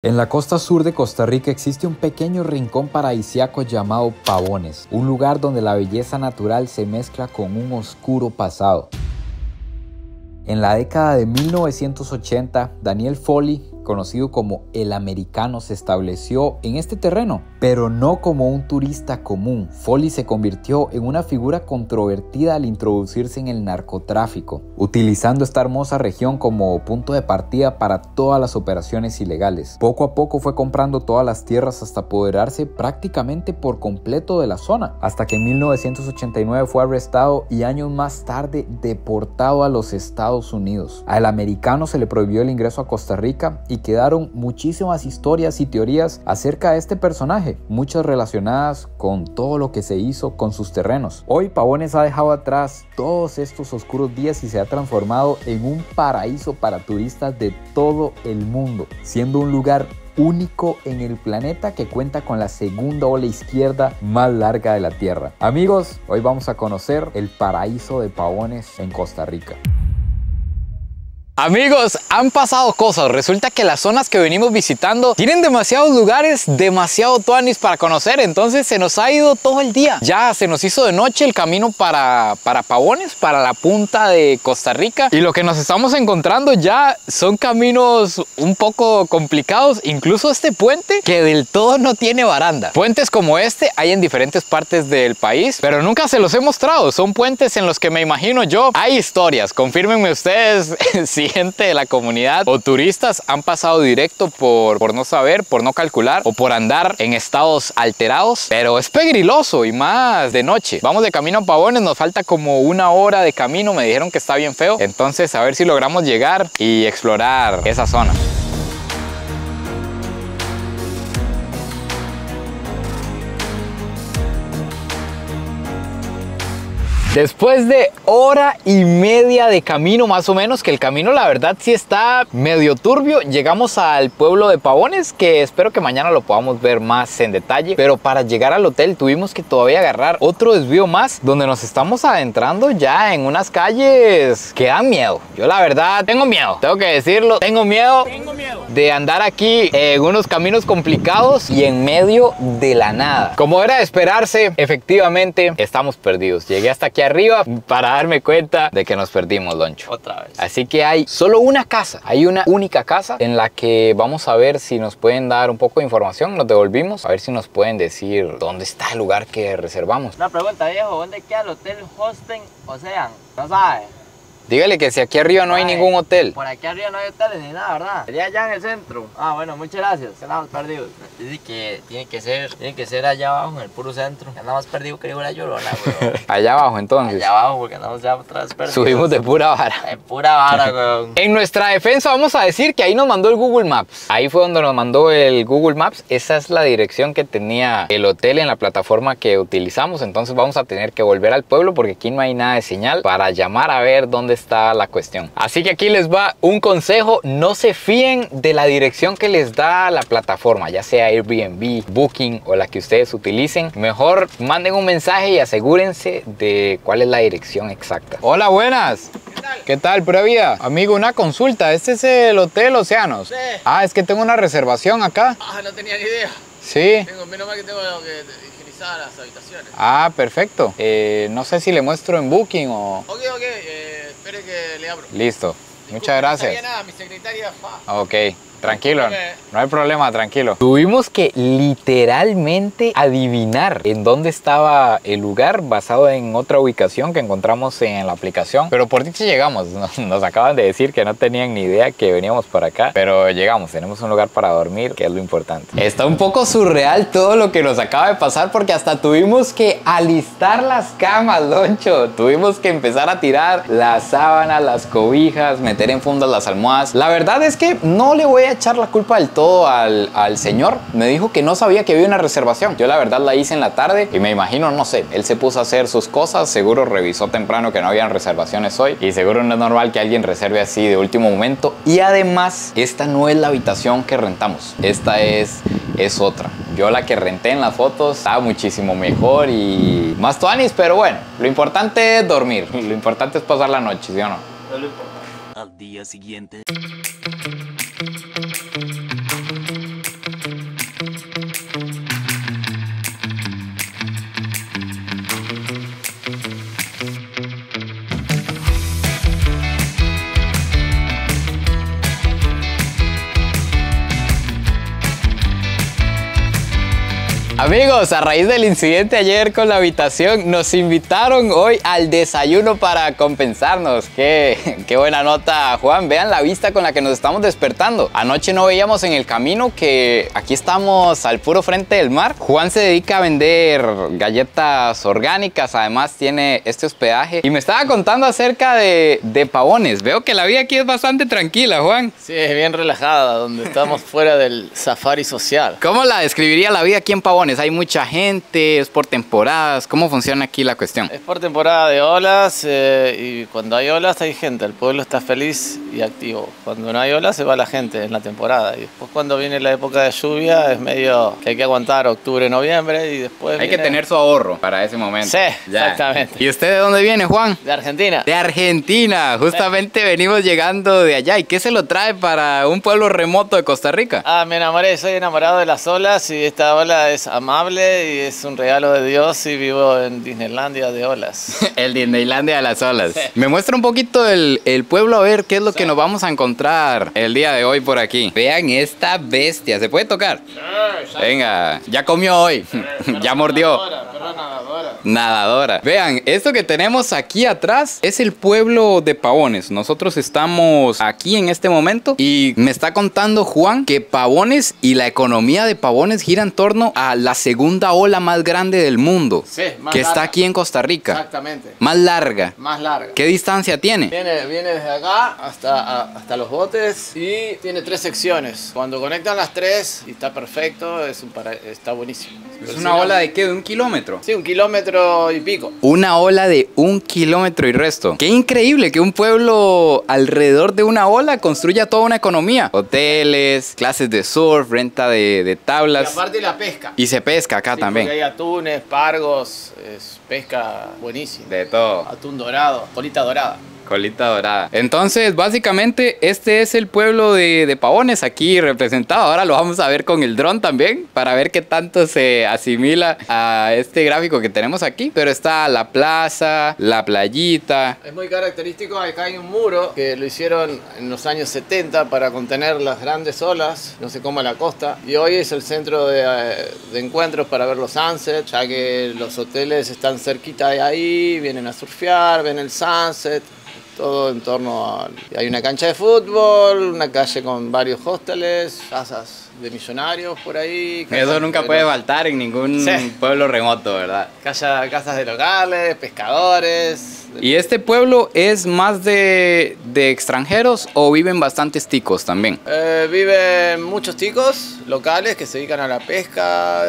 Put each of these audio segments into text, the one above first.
En la costa sur de Costa Rica existe un pequeño rincón paradisíaco llamado Pavones, un lugar donde la belleza natural se mezcla con un oscuro pasado. En la década de 1980, Daniel Foley, conocido como el americano, se estableció en este terreno, pero no como un turista común. Foley se convirtió en una figura controvertida al introducirse en el narcotráfico, utilizando esta hermosa región como punto de partida para todas las operaciones ilegales. Poco a poco fue comprando todas las tierras hasta apoderarse prácticamente por completo de la zona, hasta que en 1989 fue arrestado y años más tarde deportado a los Estados Unidos. Al americano se le prohibió el ingreso a Costa Rica y quedaron muchísimas historias y teorías acerca de este personaje, muchas relacionadas con todo lo que se hizo con sus terrenos. Hoy Pavones ha dejado atrás todos estos oscuros días y se ha transformado en un paraíso para turistas de todo el mundo, siendo un lugar único en el planeta que cuenta con la segunda ola izquierda más larga de la Tierra. Amigos, hoy vamos a conocer el paraíso de Pavones en Costa Rica. Amigos, han pasado cosas. Resulta que las zonas que venimos visitando tienen demasiados lugares, demasiado tuanis para conocer. Entonces se nos ha ido todo el día. Ya se nos hizo de noche el camino para Pavones, para la punta de Costa Rica. Y lo que nos estamos encontrando ya son caminos un poco complicados. Incluso este puente que del todo no tiene baranda. Puentes como este hay en diferentes partes del país, pero nunca se los he mostrado. Son puentes en los que me imagino yo hay historias. Confírmenme ustedes si gente de la comunidad o turistas han pasado directo por no saber, por no calcular o por andar en estados alterados, pero es peligroso y más de noche. Vamos de camino a Pavones, nos falta como una hora de camino, me dijeron que está bien feo, entonces a ver si logramos llegar y explorar esa zona. Después de hora y media de camino más o menos, que el camino la verdad sí está medio turbio, llegamos al pueblo de Pavones, que espero que mañana lo podamos ver más en detalle, pero para llegar al hotel tuvimos que todavía agarrar otro desvío más, donde nos estamos adentrando ya en unas calles que dan miedo. Yo la verdad tengo miedo, tengo que decirlo, tengo miedo de andar aquí en unos caminos complicados y en medio de la nada. Como era de esperarse, efectivamente estamos perdidos. Llegué hasta aquí arriba para darme cuenta de que nos perdimos, Loncho. Otra vez. Así que hay solo una casa, hay una única casa en la que vamos a ver si nos pueden dar un poco de información. Nos devolvimos a ver si nos pueden decir dónde está el lugar que reservamos. Una pregunta, viejo, ¿dónde queda el hotel Hosten Ocean? ¿No sabe? Dígale que si aquí arriba no hay ningún hotel. Por aquí arriba no hay hoteles ni nada, ¿verdad? Sería allá en el centro. Ah, bueno, muchas gracias. Estamos perdidos. Dice que tiene que ser allá abajo, en el puro centro. Andamos perdidos que una llorona, weón. Allá abajo, entonces. Allá abajo, porque andamos ya otra vez perdidos. Subimos de pura vara. De pura vara, weón. En nuestra defensa vamos a decir que ahí nos mandó el Google Maps. Ahí fue donde nos mandó el Google Maps. Esa es la dirección que tenía el hotel en la plataforma que utilizamos. Entonces vamos a tener que volver al pueblo porque aquí no hay nada de señal para llamar a ver dónde está la cuestión. Así que aquí les va un consejo: no se fíen de la dirección que les da la plataforma, ya sea Airbnb, Booking o la que ustedes utilicen. Mejor manden un mensaje y asegúrense de cuál es la dirección exacta. Hola, buenas. ¿Qué tal? ¿Qué tal? Pura vida. Amigo, una consulta. ¿Este es el Hotel Océanos? Sí. Ah, es que tengo una reservación acá. Ah, no tenía ni idea. Sí. Menos mal que tengo que higienizar las habitaciones. Ah, perfecto. No sé si le muestro en Booking o... Ok, espere que le abro. Listo. Muchas gracias. No sabía nada, mi secretaria. Ok, tranquilo, no hay problema, tranquilo. Tuvimos que literalmente adivinar en dónde estaba el lugar basado en otra ubicación que encontramos en la aplicación. Pero por dicha llegamos, nos acaban de decir que no tenían ni idea que veníamos para acá. Pero llegamos, tenemos un lugar para dormir, que es lo importante. Está un poco surreal todo lo que nos acaba de pasar porque hasta tuvimos que alistar las camas, Loncho. Tuvimos que empezar a tirar las sábanas, las cobijas, meter en fundas las almohadas. La verdad es que no le voy a echar la culpa del todo al señor. Me dijo que no sabía que había una reservación. Yo la verdad la hice en la tarde y me imagino, no sé, él se puso a hacer sus cosas, seguro revisó temprano que no habían reservaciones hoy y seguro no es normal que alguien reserve así de último momento. Y además, esta no es la habitación que rentamos, esta es otra. Yo la que renté en las fotos estaba muchísimo mejor y más tuanis, pero bueno, lo importante es dormir, lo importante es pasar la noche, ¿sí o no? No lo importa. Al día siguiente. Amigos, a raíz del incidente ayer con la habitación, nos invitaron hoy al desayuno para compensarnos. Qué buena nota, Juan. Vean la vista con la que nos estamos despertando. Anoche no veíamos en el camino que aquí estamos al puro frente del mar. Juan se dedica a vender galletas orgánicas, además tiene este hospedaje. Y me estaba contando acerca de Pavones. Veo que la vida aquí es bastante tranquila, Juan. Sí, es bien relajada, donde estamos fuera del safari social. ¿Cómo la describiría la vida aquí en Pavones? Hay mucha gente, es por temporadas. ¿Cómo funciona aquí la cuestión? Es por temporada de olas y cuando hay olas hay gente. El pueblo está feliz y activo. Cuando no hay olas se va la gente en la temporada. Y después cuando viene la época de lluvia es medio que hay que aguantar octubre, noviembre y después hay que tener su ahorro para ese momento. Sí, ya. Exactamente. ¿Y usted de dónde viene, Juan? De Argentina. De Argentina. Justamente venimos llegando de allá. ¿Y qué se lo trae para un pueblo remoto de Costa Rica? Me enamoré, soy enamorado de las olas y esta ola es amable y es un regalo de Dios y vivo en Disneylandia de olas. El Disneylandia de las olas. Sí. Me muestra un poquito el pueblo, a ver qué es lo que nos vamos a encontrar el día de hoy por aquí. Vean esta bestia, ¿se puede tocar? Venga, ya comió hoy, ya mordió. Nadadora. Vean, esto que tenemos aquí atrás es el pueblo de Pavones. Nosotros estamos aquí en este momento y me está contando Juan que Pavones y la economía de Pavones gira en torno a la segunda ola más grande del mundo. Sí, más que larga. está aquí en Costa Rica. Exactamente. Más larga. Más larga. ¿Qué distancia tiene? Viene desde acá hasta los botes y tiene 3 secciones. Cuando conectan las 3 y está perfecto, está buenísimo. ¿Es una ola de qué? ¿De 1 kilómetro? Sí, 1 kilómetro y pico. Una ola de 1 kilómetro y resto. Qué increíble que un pueblo alrededor de una ola construya toda una economía. Hoteles, clases de surf, renta de tablas. Y aparte la pesca. Y se pesca acá Sí, también. porque hay atunes, pargos, es pesca buenísima. De todo. Atún dorado, colita dorada. Colita dorada. Entonces, básicamente, este es el pueblo de Pavones aquí representado. Ahora lo vamos a ver con el dron también, para ver qué tanto se asimila a este gráfico que tenemos aquí. Pero está la plaza, la playita. Es muy característico, acá hay un muro que lo hicieron en los años 70 para contener las grandes olas, no sé cómo la costa. Y hoy es el centro de encuentros para ver los sunsets, ya que los hoteles están cerquita de ahí, vienen a surfear, ven el sunset. Todo en torno a... Hay una cancha de fútbol, una calle con varios hosteles, casas de millonarios por ahí. Eso nunca puede faltar en ningún pueblo remoto, ¿verdad? Casas de locales, pescadores. ¿Y este pueblo es más de extranjeros o viven bastantes ticos también? Viven muchos ticos locales que se dedican a la pesca,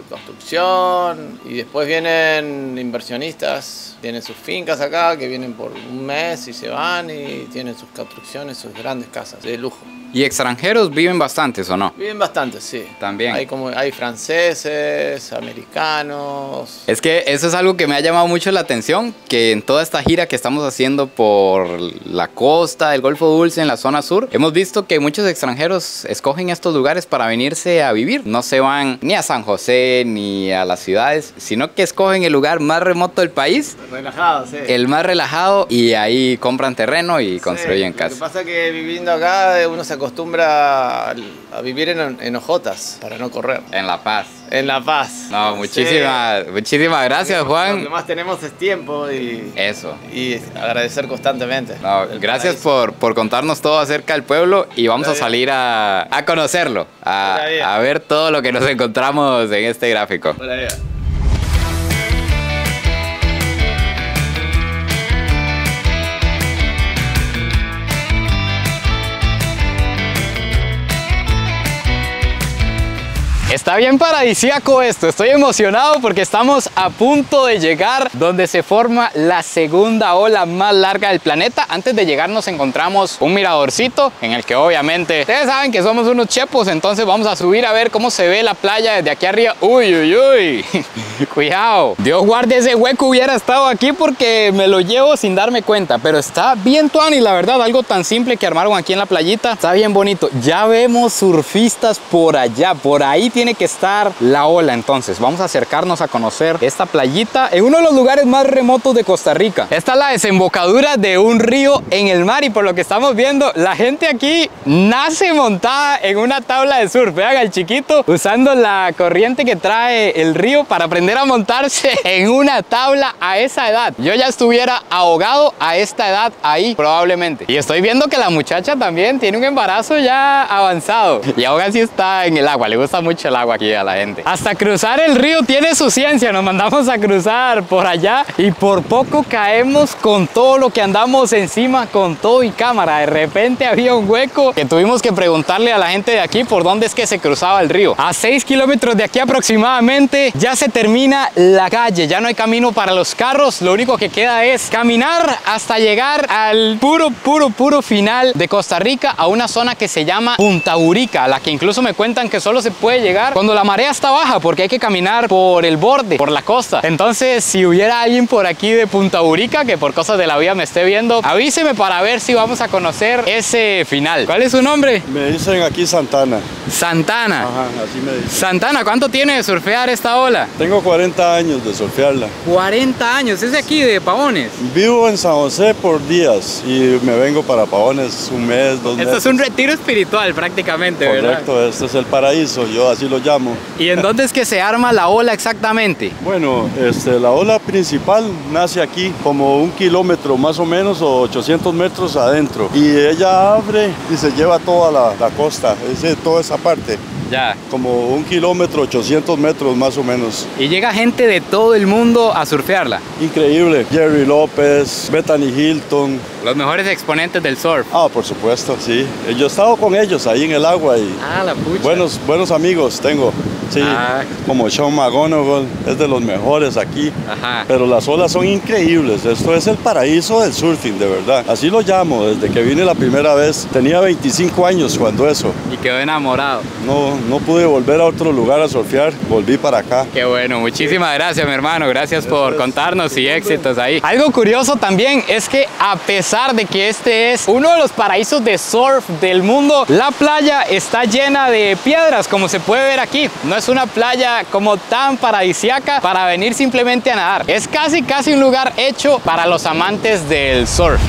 construcción, y después vienen inversionistas, tienen sus fincas acá que vienen por un mes y se van y tienen sus construcciones, sus grandes casas de lujo. ¿Y extranjeros viven bastantes o no? Viven bastante, sí. También. Hay franceses, americanos. Es que eso es algo que me ha llamado mucho la atención, que en toda esta gira que estamos haciendo por la costa del Golfo Dulce, en la zona sur, hemos visto que muchos extranjeros escogen estos lugares para venirse a vivir. No se van ni a San José ni a las ciudades, sino que escogen el lugar más remoto del país. Relajado, sí. El más relajado, y ahí compran terreno y construyen casa. Lo que pasa es que viviendo acá uno se acostumbra a vivir en hojotas para no correr. En La Paz. En La Paz. No, muchísimas gracias, Juan. Lo que más tenemos es tiempo y agradecer constantemente. No, gracias por contarnos todo acerca del pueblo y vamos a salir a conocerlo, a ver todo lo que nos encontramos en este gráfico. Está bien paradisíaco esto, estoy emocionado porque estamos a punto de llegar donde se forma la segunda ola más larga del planeta. Antes de llegar nos encontramos un miradorcito en el que obviamente ustedes saben que somos unos chepos, entonces vamos a subir a ver cómo se ve la playa desde aquí arriba. Uy, uy, uy, cuidado, Dios guarde ese hueco hubiera estado aquí porque me lo llevo sin darme cuenta, pero está bien tuani, la verdad, algo tan simple que armaron aquí en la playita, está bien bonito. Ya vemos surfistas por allá, por ahí tiene tiene que estar la ola entonces. Vamos a acercarnos a conocer esta playita en uno de los lugares más remotos de Costa Rica. Esta es la desembocadura de un río en el mar y por lo que estamos viendo, la gente aquí nace montada en una tabla de surf. Vean al chiquito usando la corriente que trae el río para aprender a montarse en una tabla a esa edad. Yo ya estuviera ahogado a esta edad ahí probablemente. Y estoy viendo que la muchacha también tiene un embarazo ya avanzado y aún así está en el agua. Le gusta mucho el agua aquí a la gente. Hasta cruzar el río tiene su ciencia. Nos mandamos a cruzar por allá y por poco caemos con todo lo que andamos encima, con todo y cámara. De repente había un hueco que tuvimos que preguntarle a la gente de aquí por dónde es que se cruzaba el río. A 6 kilómetros de aquí aproximadamente ya se termina la calle. Ya no hay camino para los carros. Lo único que queda es caminar hasta llegar al puro final de Costa Rica, a una zona que se llama Punta Urica, a la que incluso me cuentan que solo se puede llegar cuando la marea está baja, porque hay que caminar por el borde, por la costa. Entonces, si hubiera alguien por aquí de Punta Urica que por cosas de la vida me esté viendo, avíseme para ver si vamos a conocer ese final. ¿Cuál es su nombre? Me dicen aquí Santana. Santana. Ajá, así me dicen. Santana, ¿cuánto tiene de surfear esta ola? Tengo 40 años de surfearla. 40 años, es de aquí, de Pavones. Vivo en San José por días y me vengo para Pavones un mes, 2 meses. Esto es un retiro espiritual prácticamente, ¿verdad? Correcto, este es el paraíso, yo así lo llamo. ¿Y en dónde es que se arma la ola exactamente? Bueno, la ola principal nace aquí, como 1 kilómetro más o menos, o 800 metros adentro. Y ella abre y se lleva toda la costa, toda esa parte. Ya. Como 1 kilómetro, 800 metros más o menos. Y llega gente de todo el mundo a surfearla. Increíble. Jerry López, Bethany Hilton. Los mejores exponentes del surf. Ah, por supuesto, sí. Yo he estado con ellos ahí en el agua y La pucha. buenos amigos tengo. Sí, como Sean McGonagall, es de los mejores aquí. Ajá. Pero las olas son increíbles. Esto es el paraíso del surfing, de verdad. Así lo llamo, desde que vine la primera vez. Tenía 25 años cuando eso. Y quedó enamorado. No pude volver a otro lugar a surfear, volví para acá. Qué bueno, muchísimas gracias, mi hermano. Gracias por contarnos y éxitos ahí. Algo curioso también es que a pesar de que este es uno de los paraísos de surf del mundo, la playa está llena de piedras, como se puede ver aquí. No es una playa como tan paradisíaca para venir simplemente a nadar. Es casi un lugar hecho para los amantes del surf.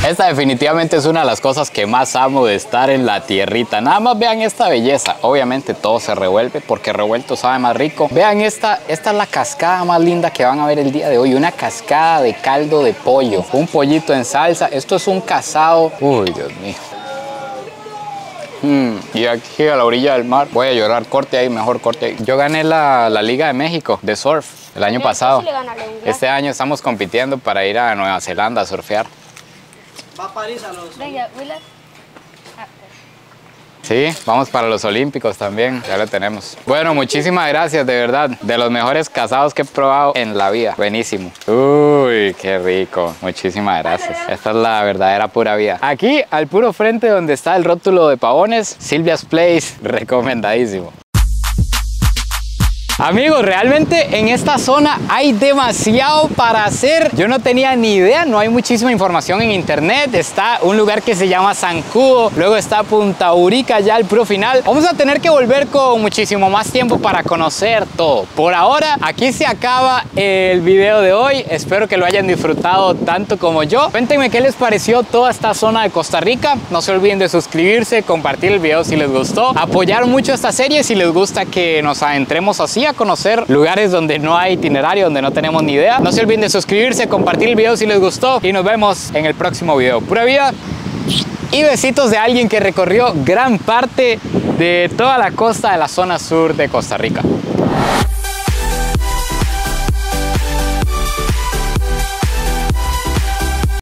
Esta definitivamente es una de las cosas que más amo de estar en la tierrita. Nada más vean esta belleza. Obviamente todo se revuelve porque revuelto sabe más rico. Vean esta es la cascada más linda que van a ver el día de hoy. Una cascada de caldo de pollo. Un pollito en salsa. Esto es un casado. Uy, Dios mío. Y aquí a la orilla del mar. Voy a llorar. Corte ahí, mejor corte ahí. Yo gané la Liga de México de surf el año pasado. Este año estamos compitiendo para ir a Nueva Zelanda a surfear. Va a París a los... Venga, Willa. Sí, vamos para los Olímpicos también, ya lo tenemos. Bueno, muchísimas gracias, de verdad. De los mejores casados que he probado en la vida. Buenísimo. Uy, qué rico. Muchísimas gracias. Esta es la verdadera pura vida. Aquí, al puro frente donde está el rótulo de Pavones, Silvia's Place, recomendadísimo. Amigos, realmente en esta zona hay demasiado para hacer. Yo no tenía ni idea, no hay muchísima información en internet. Está un lugar que se llama Zancudo, luego está Punta Urica, ya el puro final. Vamos a tener que volver con muchísimo más tiempo para conocer todo. Por ahora, aquí se acaba el video de hoy. Espero que lo hayan disfrutado tanto como yo. Cuéntenme qué les pareció toda esta zona de Costa Rica. No se olviden de suscribirse, compartir el video si les gustó, apoyar mucho esta serie si les gusta que nos adentremos así a conocer lugares donde no hay itinerario, donde no tenemos ni idea. No se olviden de suscribirse, compartir el video si les gustó y nos vemos en el próximo video. Pura vida y besitos de alguien que recorrió gran parte de toda la costa de la zona sur de Costa Rica.